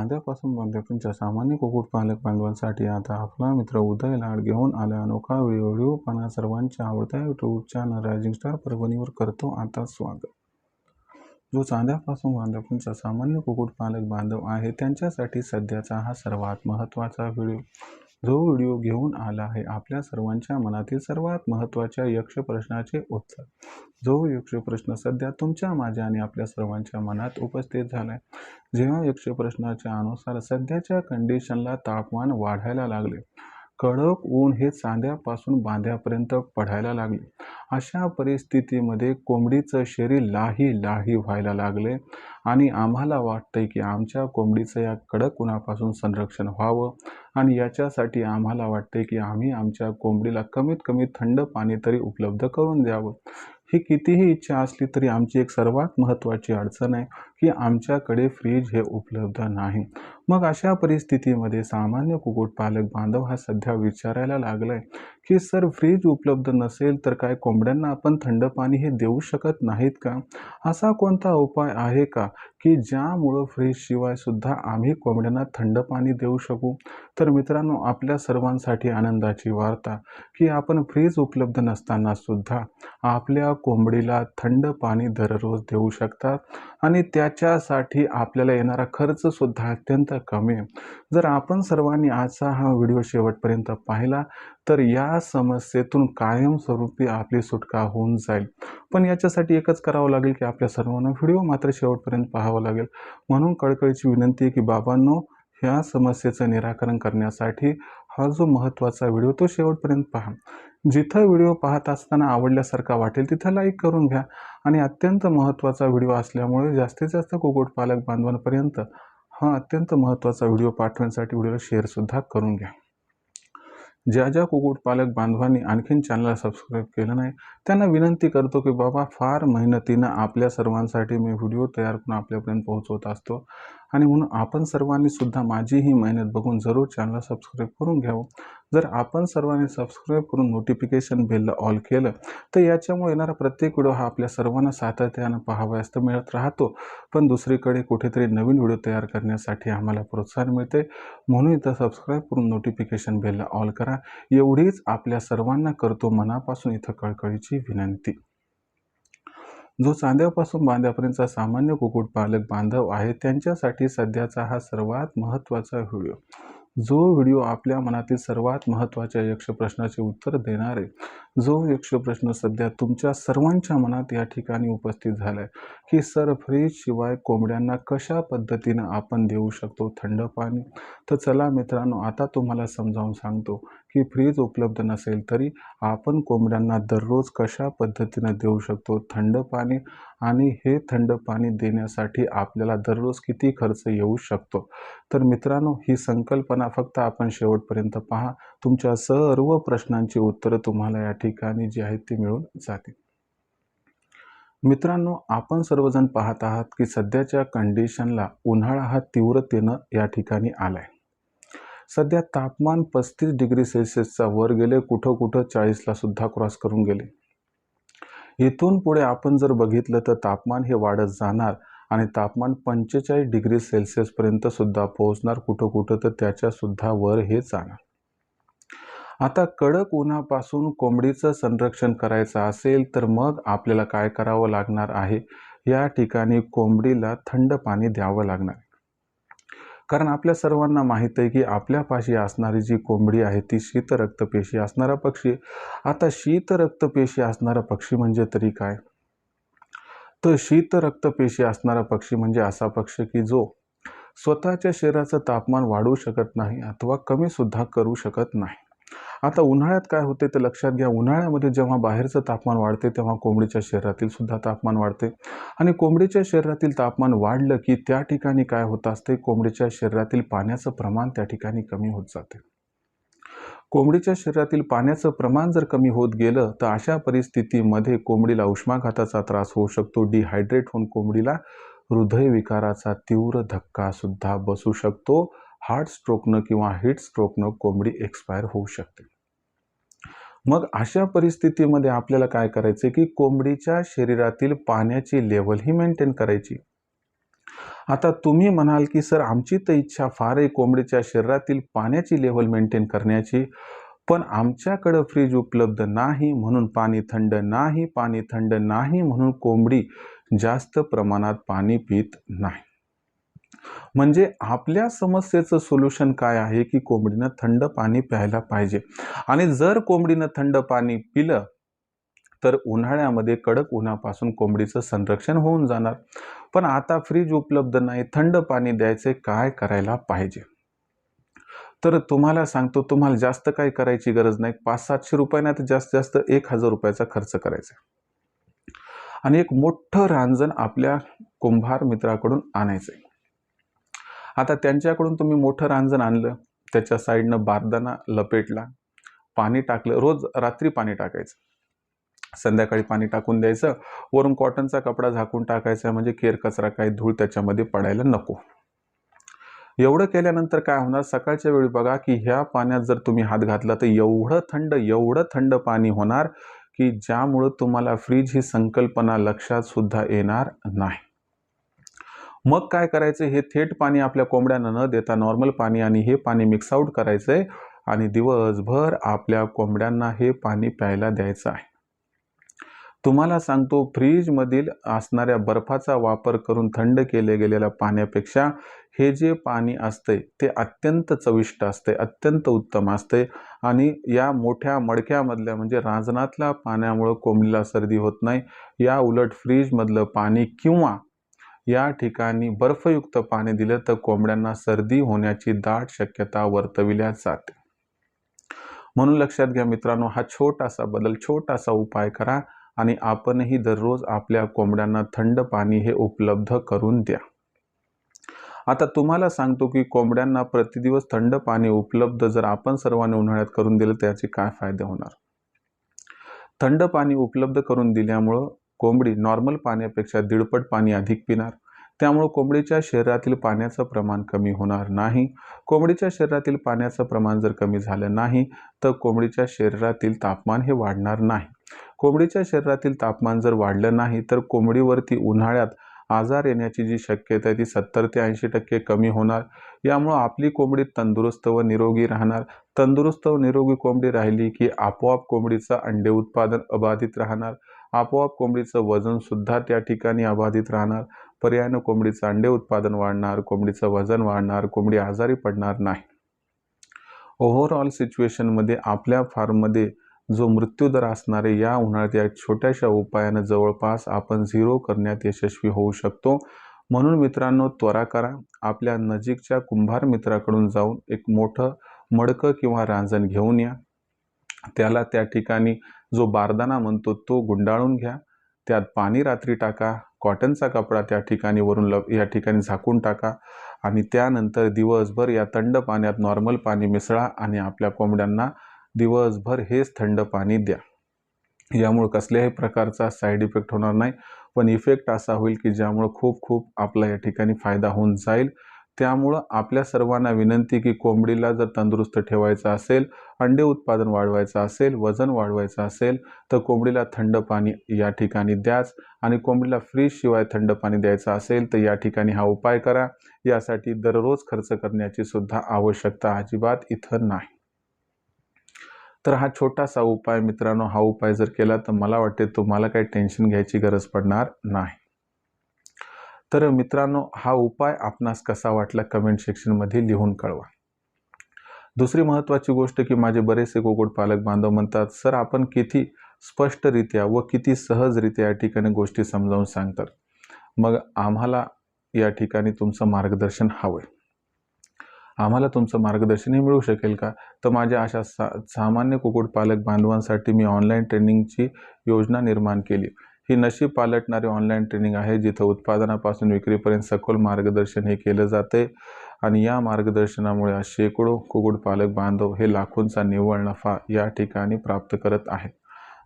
चांद्यापासून बांध्यापर्यंतच्या सामान्य कुक्कुटपालक बांधवांसाठी आता आपला मित्र उदय लाड घेऊन आला अनोखा व्हिडिओ पाहणा सर्वांच्या आवडत्या यूट्यूब चॅनल रायझिंग स्टार परभणीवर करतो आता स्वागत। जो चांद्यापासून बांध्यापर्यंतचा सामान्य कुक्कुटपालक बांधव आहे त्यांच्यासाठी सध्याचा हा सर्वात महत्त्वाचा व्हिडिओ। जो व्हिडिओ घेऊन आला आहे आपल्या सर्वांच्या मनातील सर्वात महत्त्वाच्या यक्ष प्रश्नाचे उत्तर। जो यक्ष प्रश्न सध्या तुमच्या माझ्या आणि आपल्या सर्वांच्या मनात उपस्थित झालाय। जेव्हा यक्ष प्रश्नाच्या अनुसार सध्याच्या कंडिशनला तापमान वाढायला लागले, कडक ऊन हे चांद्यापासून बांध्यापर्यंत पडायला लागले, अशा परिस्थितीमध्ये कोंबडीचं शरीर लाही व्हायला लागले आणि आम्हाला वाटतंय की आमच्या कोंबडीचं या कडक उन्हापासून संरक्षण व्हावं आणि याच्यासाठी आम्हाला वाटतंय की आम्ही आमच्या कोंबडीला कमीत कमी थंड पाणी तरी उपलब्ध करून द्यावं। ही कितीही इच्छा असली तरी आमची एक सर्वात महत्त्वाची अडचण आहे की आमच्याकडे फ्रीज हे उपलब्ध नाही। मग अशा परिस्थितीमध्ये सामान्य कुक्कुटपालक बांधव हा सध्या विचारायला लागलाय की सर फ्रीज उपलब्ध नसेल तर काय कोंबड्यांना आपण थंड पाणी हे देऊ शकत नाहीत का? असा कोणता उपाय आहे का की ज्यामुळं फ्रीज शिवाय सुद्धा आम्ही कोंबड्यांना थंड पाणी देऊ शकू? तर मित्रांनो, आपल्या सर्वांसाठी आनंदाची वार्ता की आपण फ्रीज उपलब्ध नसताना सुद्धा आपल्या कोंबडीला थंड पाणी दररोज देऊ शकतात आणि त्याच्यासाठी आपल्याला येणारा खर्च सुद्धा अत्यंत कमी आहे। जर आपण सर्वांनी आजचा हा व्हिडिओ शेवटपर्यंत पाहिला तर या समस्येतून कायमस्वरूपी आपली सुटका होऊन जाईल। पण याच्यासाठी एकच करावं लागेल की आपल्या सर्वांना व्हिडिओ मात्र शेवटपर्यंत पाहावा लागेल। म्हणून कळकळीची विनंती आहे की बाबांनो, ह्या समस्येचं निराकरण करण्यासाठी हा जो महत्त्वाचा व्हिडिओ तो शेवटपर्यंत पहा। जिथं व्हिडिओ पाहत असताना आवडल्यासारखा वाटेल तिथं लाईक करून घ्या आणि अत्यंत महत्त्वाचा व्हिडिओ असल्यामुळे जास्तीत जास्त कुक्कुटपालक बांधवांपर्यंत हा अत्यंत महत्त्वाचा व्हिडिओ पाठवण्यासाठी व्हिडिओला शेअरसुद्धा करून घ्या। ज्या कुक्कुटपालक बांधवांनी आणखीन चॅनलला सबस्क्राईब केलं नाही त्यांना विनंती करतो की बाबा, फार मेहनतीनं आपल्या सर्वांसाठी मी व्हिडिओ तयार करून आपल्यापर्यंत पोहोचवत असतो आणि म्हणून आपण सर्वांनी सुद्धा माझी ही मेहनत बघून जरूर चॅनलला सबस्क्राईब करून घ्यावं। जर आपण सर्वांनी सबस्क्राईब करून नोटिफिकेशन बेलला ऑल केलं तर याच्यामुळे येणारा प्रत्येक व्हिडिओ हा आपल्या सर्वांना सातत्यानं पाहावयास तर मिळत राहतो, पण दुसरीकडे कुठेतरी नवीन व्हिडिओ तयार करण्यासाठी आम्हाला प्रोत्साहन मिळते। म्हणून इथं सबस्क्राईब करून नोटिफिकेशन बेलला ऑल करा, एवढीच आपल्या सर्वांना करतो मनापासून इथं कळकळीची विनंती। जो चांद्यापासून बांध्यापर्यंतचा सामान्य कुक्कुटपालक बांधव आहे त्यांच्यासाठी सध्याचा हा सर्वात महत्त्वाचा व्हिडिओ। जो व्हिडिओ आपल्या मनातील सर्वात महत्त्वाच्या यक्ष प्रश्नाचे उत्तर देणार आहे। जो यक्ष प्रश्न सध्या तुमच्या सर्वांच्या मनात या ठिकाणी उपस्थित झालाय की सर फ्रीज शिवाय कोंबड्यांना कशा पद्धतीनं आपण देऊ शकतो थंड पाणी? तर चला मित्रांनो, आता तुम्हाला समजावून सांगतो की फ्रीज उपलब्ध नसेल तरी आपण कोंबड्यांना दररोज कशा पद्धतीनं देऊ शकतो थंड पाणी आणि हे थंड पाणी देण्यासाठी आपल्याला दररोज किती खर्च येऊ शकतो। तर मित्रांनो, ही संकल्पना फक्त आपण शेवटपर्यंत पहा, तुमच्या सर्व प्रश्नांची उत्तरं तुम्हाला या ठिकाणी जी आहेत ती मिळून जातील। मित्रांनो, आपण सर्वजण पाहत आहात की सध्याच्या कंडिशनला उन्हाळा हा तीव्रतेनं या ठिकाणी आलाय। सध्या तापमान 35 डिग्री सेल्सिअसचा वर गेले, कुठं 40ला सुद्धा क्रॉस करून गेले। इथून पुढे आपण जर बघितलं तर तापमान हे वाढत जाणार आणि तापमान 45 डिग्री सेल्सिअस पर्यंत सुद्धा पोहोचणार, कुठं तर त्याच्या सुद्धा वर हे जाणार। आता कडक उन्हापासून कोंबडीचं संरक्षण करायचं असेल तर मग आपल्याला काय करावं लागणार आहे, या ठिकाणी कोंबडीला थंड पाणी द्यावं लागणार। कारण आपल्या सर्वांना माहित आहे की आपल्यापाशी असणारी जी कोंबडी आहे ती शीत रक्तपेशी असणारा पक्षी। आता शीत रक्तपेशी असणारा पक्षी म्हणजे तरी काय? तर शीत रक्तपेशी असणारा पक्षी म्हणजे असा पक्षी की जो स्वतःच्या शरीराचं तापमान वाढवू शकत नाही अथवा कमी सुद्धा करू शकत नाही। आता उन्हाळ्यात काय होते ते लक्षात घ्या, उन्हाळ्यामध्ये जेव्हा बाहेरचं तापमान वाढते तेव्हा कोंबडीच्या शरीरातील सुद्धा तापमान वाढते आणि कोंबडीच्या शरीरातील तापमान वाढलं की त्या ठिकाणी काय होत असते, कोंबडीच्या शरीरातील पाण्याचं प्रमाण त्या ठिकाणी कमी होत जाते। कोंबडीच्या शरीरातील पाण्याचं प्रमाण जर कमी होत गेलं तर अशा परिस्थितीमध्ये कोंबडीला उष्माघाताचा त्रास होऊ शकतो, डिहायड्रेट होऊन कोंबडीला हृदयविकाराचा तीव्र धक्का सुद्धा बसू शकतो। हार्ट स्ट्रोकनं किंवा हीट स्ट्रोकनं कोंबडी एक्सपायर होऊ शकते। मग अशा परिस्थितीमध्ये आपल्याला काय करायचे की कोंबडीच्या शरीरातील पाण्याची लेवल ही मेंटेन करायची। आता तुम्ही म्हणाल की सर आमची तर इच्छा फार आहे कोंबडीच्या शरीरातील पाण्याची लेव्हल मेंटेन करण्याची, पण आमच्याकडं फ्रीज उपलब्ध नाही म्हणून पाणी थंड नाही, पाणी थंड नाही म्हणून कोंबडी जास्त प्रमाणात पाणी पित नाही. म्हणजे आपल्या समस्येचं सोल्युशन काय आहे की कोंबडीनं थंड पाणी प्यायला पाहिजे. आणि जर कोंबडीनं थंड पाणी पिलं तर उन्हाळ्यामध्ये कडक उन्हापासून कोंबडीचं संरक्षण होऊन जाणार. पण आता फ्रीज उपलब्ध नाही, थंड पाणी द्यायचे, काय करायला पाहिजे? तर तुम्हाला सांगतो, तुम्हाला जास्त काही करायची गरज नाही. 500-700 रुपये नाही तर जास्तीत जास्त 1000 रुपयाचा खर्च करायचा आणि एक मोठं रांजण आपल्या कुंभार मित्राकडून आणायचंय. आता त्यांच्याकडून तुम्ही मोठं रांजण आणलं, त्याच्या साईडनं बारदाना लपेटला, पाणी टाकलं, रोज रात्री पाणी टाकायचं, संध्याकाळी पाणी टाकून द्यायचं, वरून कॉटनचा कपडा झाकून टाकायचा, म्हणजे केर कचरा काही धूळ त्याच्यामध्ये पडायला नको. एवढं केल्यानंतर काय होणार, सकाळच्या वेळी बघा की ह्या पाण्यात जर तुम्ही हात घातला तर एवढं थंड पाणी होणार की ज्यामुळं तुम्हाला फ्रीज ही संकल्पना लक्षात सुद्धा येणार नाही. मग काय करायचं, हे थेट पाणी आपल्या कोंबड्यांना न देता नॉर्मल पाणी आणि हे पाणी मिक्स आउट करायचंय आणि दिवसभर आपल्या कोंबड्यांना हे पाणी प्यायला द्यायचं आहे. तुम्हाला सांगतो, फ्रीजमधील असणाऱ्या बर्फाचा वापर करून थंड केले गेलेल्या पाण्यापेक्षा हे जे पाणी असते ते अत्यंत चविष्ट असते, अत्यंत उत्तम असते आणि या मोठ्या मडक्यामधल्या म्हणजे रांजणातल्या पाण्यामुळे कोंबडीला सर्दी होत नाही. या उलट फ्रीजमधलं पाणी किंवा या ठिकाणी बर्फयुक्त पाणी दिलं तर कोंबड्यांना सर्दी होण्याची दाट शक्यता वर्तविल्या जाते. म्हणून लक्षात घ्या मित्रांनो, हा छोटासा बदल, छोटासा उपाय करा आणि आपणही दररोज आपल्या कोंबड्यांना थंड पाणी हे उपलब्ध करून द्या. आता तुम्हाला सांगतो की कोंबड्यांना प्रतिदिवस थंड पाणी उपलब्ध जर आपण सर्वांनी उन्हाळ्यात करून दिलं त्याचे काय फायदे होणार. थंड पाणी उपलब्ध करून दिल्यामुळं कोंबडी नॉर्मल पाण्यापेक्षा 1.5 पट पाणी अधिक पिणार. त्यामुळे कोंबडीच्या शरीरातील पाण्याचं प्रमाण कमी होणार नाही. कोंबडीच्या शरीरातील पाण्याचं प्रमाण जर कमी झालं नाही तर कोंबडीच्या शरीरातील तापमान हे वाढणार नाही. कोंबडीच्या शरीरातील तापमान जर वाढलं नाही तर कोंबडीवरती उन्हाळ्यात आजार येण्याची जी शक्यता आहे ती 70 ते 80% कमी होणार. यामुळं आपली कोंबडी तंदुरुस्त व निरोगी राहणार. तंदुरुस्त व निरोगी कोंबडी राहिली की आपोआप कोंबडीचं अंडे उत्पादन अबाधित राहणार. आपोआप कोंबडीचं वजन सुद्धा त्या ठिकाणी अबाधित राहणार. पर्यायानं कोंबडीचं अंडे उत्पादन वाढणार, कोंबडीचं वजन वाढणार, कोंबडी आजारी पडणार नाही. ओव्हरऑल सिच्युएशनमध्ये आपल्या फार्ममध्ये जो मृत्यूदर असणारे या उन्हाळ्यात या छोट्याशा उपायानं जवळपास आपण 0 करण्यात यशस्वी होऊ शकतो. म्हणून मित्रांनो, त्वरा करा, आपल्या नजीकच्या कुंभार मित्राकडून जाऊन एक मोठं मडकं किंवा रांजण घेऊन या. त्याला त्या ठिकाणी जो बारदाना म्हणतो तो गुंडाळून घ्या. त्यात पाणी रात्री टाका, कॉटनचा कपडा त्या ठिकाणी वरून या ठिकाणी झाकून टाका आणि त्यानंतर दिवसभर या थंड पाण्यात नॉर्मल पाणी मिसळा आणि आपल्या कोंबड्यांना दिवसभर हेच थंड पाणी द्या. यामुळे कसल्याही प्रकारचा साईड इफेक्ट होणार नाही, पण इफेक्ट असा होईल की ज्यामुळे खूप आपला या ठिकाणी फायदा होऊन जाईल. त्यामुळं आपल्या सर्वांना विनंती की कोंबडीला जर तंदुरुस्त ठेवायचं असेल, अंडे उत्पादन वाढवायचं असेल, वजन वाढवायचं असेल तर कोंबडीला थंड पाणी या ठिकाणी द्याच आणि कोंबडीला फ्रीजशिवाय थंड पाणी द्यायचं असेल तर या ठिकाणी हा उपाय करा. यासाठी दररोज खर्च करण्याची सुद्धा आवश्यकता अजिबात इथं नाही. तर हा छोटासा उपाय मित्रांनो, हा उपाय जर केला तर मला वाटते तुम्हाला काही टेन्शन घ्यायची गरज पडणार नाही. तर मित्रांनो, हा उपाय आपणास कसा वाटला कमेंट सेक्शनमध्ये लिहून कळवा. दुसरी महत्त्वाची गोष्ट की माझे बरेचसे कुक्कुटपालक बांधव म्हणतात, सर आपण किती स्पष्टरित्या व किती सहजरित्या या ठिकाणी गोष्टी समजावून सांगतात. मग आम्हाला या ठिकाणी तुमचं मार्गदर्शन हवं आहे. आम्हाला तुमचं मार्गदर्शन हे मिळू शकेल का? तर माझ्या अशा सामान्य कुक्कुटपालक बांधवांसाठी मी ऑनलाईन ट्रेनिंगची योजना निर्माण केली. ही नशीब पालटणारी ऑनलाईन ट्रेनिंग आहे जिथं उत्पादनापासून विक्रीपर्यंत सखोल मार्गदर्शन हे केलं जाते आणि या मार्गदर्शनामुळे शेकडो कुक्कुटपालक बांधव हे लाखोंचा निव्वळ नफा या ठिकाणी प्राप्त करत आहेत.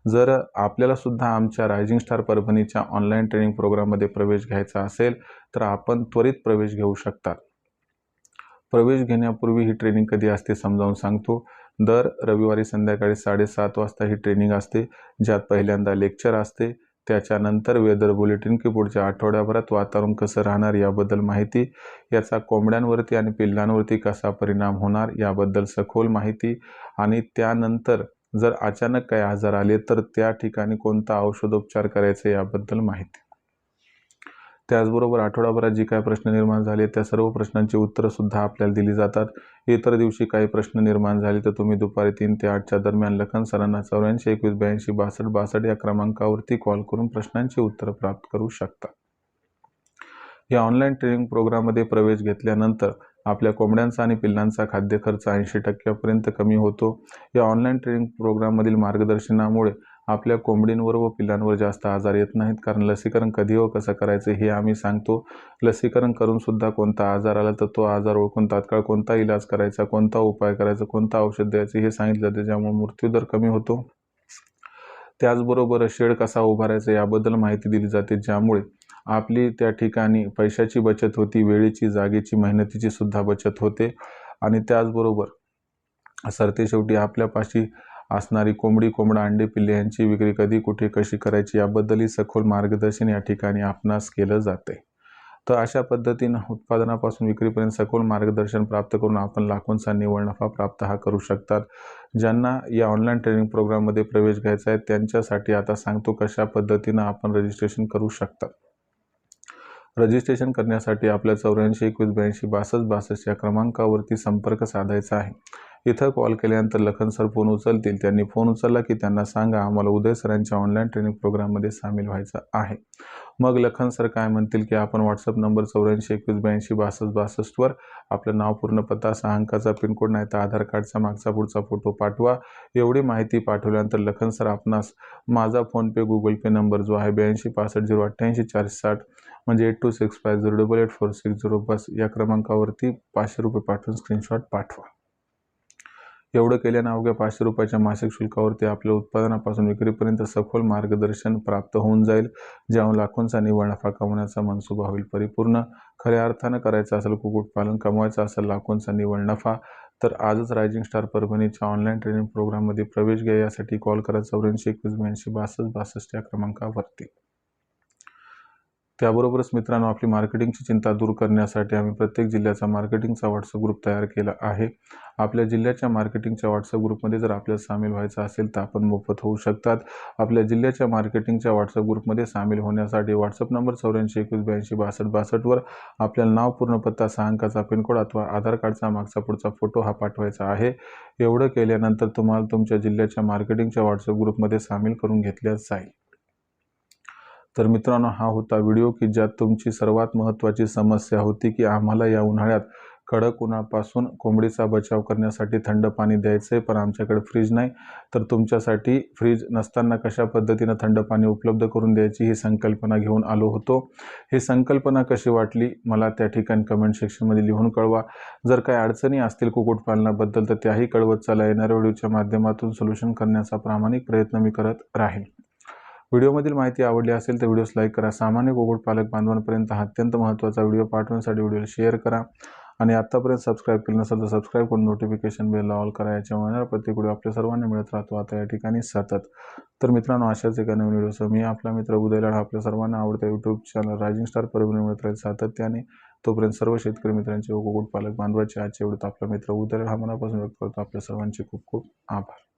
जर आपल्याला सुद्धा आमच्या रायझिंग स्टार परभणीच्या ऑनलाईन ट्रेनिंग प्रोग्राममध्ये प्रवेश घ्यायचा असेल तर आपण त्वरित प्रवेश घेऊ शकता. प्रवेश घेण्यापूर्वी ही ट्रेनिंग कधी असते समजावून सांगतो. दर रविवारी संध्याकाळी 7:30 वाजता ही ट्रेनिंग असते, ज्यात पहिल्यांदा लेक्चर असते, त्याच्यानंतर वेदर बुलेटिन की पुढच्या आठवड्याभरात वातावरण कसं राहणार याबद्दल माहिती, याचा कोंबड्यांवरती आणि पिल्लांवरती कसा परिणाम होणार याबद्दल सखोल माहिती, आणि त्यानंतर जर अचानक काही आजार आले तर त्या ठिकाणी कोणता औषधोपचार करायचा याबद्दल माहिती. त्याचबरोबर आठवडाभरात जी काही प्रश्न निर्माण झाले त्या सर्व प्रश्नांची उत्तरं सुद्धा आपल्याला दिली जातात. इतर दिवशी काही प्रश्न निर्माण झाले तर तुम्ही दुपारी 3 ते 8च्या दरम्यान लखन सरांना 84 21 82 62 62 या क्रमांकावरती कॉल करून प्रश्नांची उत्तरं प्राप्त करू शकता. या ऑनलाईन ट्रेनिंग प्रोग्राममध्ये प्रवेश घेतल्यानंतर आपल्या कोंबड्यांचा आणि पिल्लांचा खाद्य खर्च 80% कमी होतो. या ऑनलाईन ट्रेनिंग प्रोग्राममधील मार्गदर्शनामुळे आपल्या कोंबडींवर व पिल्लांवर जास्त आजार येत नाहीत, कारण लसीकरण कधी व कसं करायचं हे आम्ही सांगतो. लसीकरण करून सुद्धा कोणता आजार आला तर तो आजार ओळखून तात्काळ कोणता इलाज करायचा, कोणता उपाय करायचा, कोणता औषध द्यायचं हे सांगितलं जातं, ज्यामुळे मृत्यूदर कमी होतो. त्याचबरोबर शेड कसा उभारायचा याबद्दल माहिती दिली जाते, ज्यामुळे आपली त्या ठिकाणी पैशाची बचत होती, वेळेची, जागेची, मेहनतीची सुद्धा बचत होते. आणि त्याचबरोबर सरतेशेवटी आपल्यापाशी असणारी कोंबडी, कोंबडा, अंडे, पिल्ले यांची विक्री कधी, कुठे, कशी करायची याबद्दलही सखोल मार्गदर्शन या ठिकाणी आपणास केलं जाते. तर अशा पद्धतीनं उत्पादनापासून विक्रीपर्यंत सखोल मार्गदर्शन प्राप्त करून आपण लाखोंचा निव्वळ नफा प्राप्त करू शकतात. ज्यांना या ऑनलाईन ट्रेनिंग प्रोग्राममध्ये प्रवेश घ्यायचा आहे त्यांच्यासाठी आता सांगतो कशा पद्धतीनं आपण रजिस्ट्रेशन करू शकता. रजिस्ट्रेशन करण्यासाठी आपल्या 84 21 82 62 62 या क्रमांकावरती संपर्क साधायचा आहे. इथं कॉल केल्यानंतर लखन सर फोन उचलतील. त्यांनी फोन उचलला की त्यांना सांगा आम्हाला उदय सरांच्या ऑनलाईन ट्रेनिंग प्रोग्राममध्ये सामील व्हायचं आहे. मग लखन सर काय म्हणतील की आपण व्हॉट्सअप नंबर 84 21 82 62 62 वर आपलं नाव, पूर्ण पत्ता, 6 अंकाचा पिनकोड नाही तर आधार कार्डचा मागचा पुढचा फोटो पाठवा. एवढी माहिती पाठवल्यानंतर लखन सर आपणास माझा फोनपे, गुगल पे नंबर जो आहे 82 65 088 460 म्हणजे 8265088460 बस या क्रमांकावरती 500 रुपये पाठवून स्क्रीनशॉट पाठवा. एवढं केल्यानं अवघ्या 500 रुपयाच्या मासिक शुल्कावरती आपल्या उत्पादनापासून विक्रीपर्यंत सखोल मार्गदर्शन प्राप्त होऊन जाईल, ज्यामुळे लाखोंचा निव्वळ नफा कमवण्याचा मनसुबा होईल परिपूर्ण. खऱ्या अर्थानं करायचं असेल कुक्कुटपालन, कमवायचा असेल लाखोंचा निव्वळ नफा, तर आजच रायझिंग स्टार परभणीच्या ऑनलाईन ट्रेनिंग प्रोग्राममध्ये प्रवेश घ्या. यासाठी कॉल करा 84 21 82 62 62 या क्रमांकावरती. त्याबरोबरच मित्रांनो, आपली मार्केटिंगची चिंता दूर करण्यासाठी आम्ही प्रत्येक जिल्ह्याचा मार्केटिंगचा व्हॉट्सअप ग्रुप तयार केला आहे. आपल्या जिल्ह्याच्या मार्केटिंगच्या व्हॉट्सअप ग्रुपमध्ये जर आपल्याला सामील व्हायचं असेल तर आपण मोफत होऊ शकतात. आपल्या जिल्ह्याच्या मार्केटिंगच्या व्हॉट्सअप ग्रुपमध्ये सामील होण्यासाठी व्हॉट्सअप नंबर 84 21 82 62 62 वर आपल्याला नाव, पूर्ण पत्ता, 6 अंकाचा पिनकोड अथवा आधार कार्डचा मागचा पुढचा फोटो हा पाठवायचा आहे. एवढं केल्यानंतर तुम्हाला तुमच्या जिल्ह्याच्या मार्केटिंगच्या व्हॉट्सअप ग्रुपमध्ये सामील करून घेतल्या जाईल. तर मित्रांनो, हा होता व्हिडिओ की ज्यात तुमची सर्वात महत्त्वाची समस्या होती की आम्हाला या उन्हाळ्यात कडक उन्हापासून कोंबडीचा बचाव करण्यासाठी थंड पाणी द्यायचं आहे, पण आमच्याकडे फ्रीज नाही. तर तुमच्यासाठी फ्रीज नसताना कशा पद्धतीनं थंड पाणी उपलब्ध करून द्यायची ही संकल्पना घेऊन आलो होतो. ही संकल्पना कशी वाटली मला त्या ठिकाणी कमेंट सेक्शनमध्ये लिहून कळवा. जर काही अडचणी असतील कुक्कुटपालनाबद्दल तर त्याही कळवत चला. येणाऱ्या व्हिडिओच्या माध्यमातून सोल्युशन करण्याचा प्रामाणिक प्रयत्न मी करत राहील. व्हिडिओमधील माहिती आवडली असेल तर व्हिडिओस लाईक करा. सामान्य कुक्कुटपालक बांधवांपर्यंत हा अत्यंत महत्त्वाचा व्हिडिओ पाठवण्यासाठी व्हिडिओला शेअर करा. आणि आत्तापर्यंत सबस्क्राईब केलं नसेल तर सबस्क्राईब करून नोटिफिकेशन बेल ऑल करा. याच्यामुळे प्रत्येक व्हिडिओ आपल्या सर्वांना मिळत राहतो आता या ठिकाणी सतत. तर मित्रांनो, अशाच एका नवीन व्हिडिओसह मी आपला मित्र उदय लाड आपल्या सर्वांना आवडता YouTube channel rising star Parbhani मिळत राहील सातत्याने. तोपर्यंत सर्व शेतकरी मित्रांचे व कुक्कुटपालक बांधवांचे आजच्या व्हिडिओत आपला मित्र उदय लाड हा मनापासून व्यक्त करतो. आपल्या सर्वांचे खूप खूप आभार.